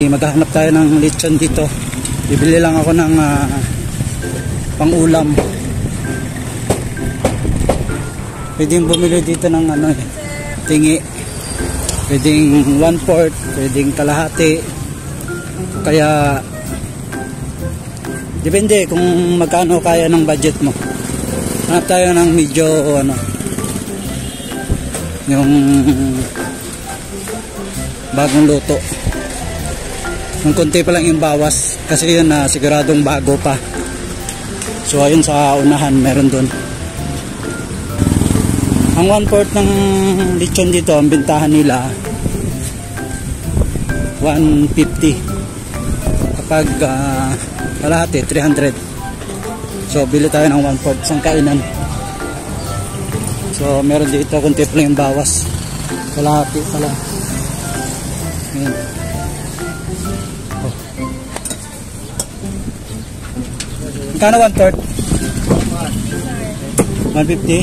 Maghahanap tayo ng lechon dito. Bibili lang ako ng pang-ulam. Pwedeng bumili dito ng tingi. Pwedeng 1/4, pwedeng kalahati. Kaya depende kung magkano kaya ng budget mo. Hanap tayo ng medyo yung bagong luto. Yung konti pa lang yung bawas kasi yun siguradong bago pa. So ayun sa unahan meron dun. Ang 1/4 ng lechon dito, ang bintahan nila 150. Kapag kalahati 300. So bili tayo ng 1/4 isang kainan. So meron dito konti pa lang yung bawas. Kalahati pala. Ayan. Oh. Magkano 1/4? 150?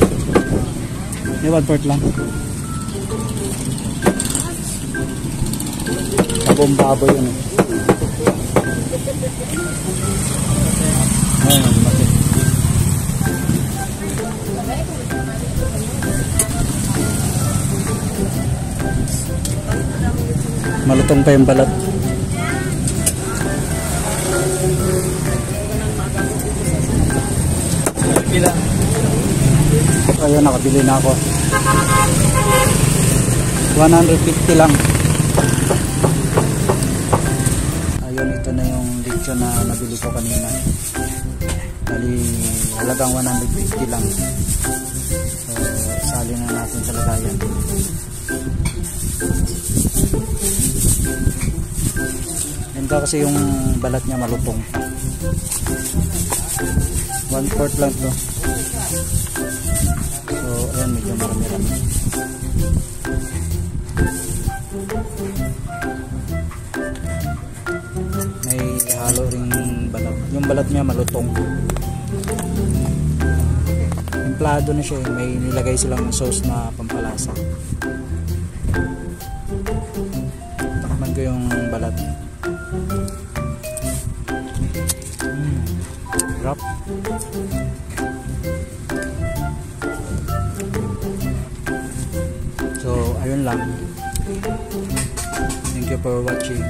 May 1/4 lang. Bagong baboy yun. Ayan, mati. Malutong pa yung balat. Ayun, nakabili na ako. 150 lang. Ayun, ito na yung lechon na nabili ko kanina. Bali, halagang 150 lang. So, sali na natin sa lagayan. Ganito kasi yung balat niya malutong. 1/4 lang to. So, ayan, medyo marami-rami. May halo ring balat. Yung balat niya malutong. Templado na siya. May nilagay silang sauce na pampalasa. Takman ko yung balat. Sarap. So, ayun lang. Thank you for watching.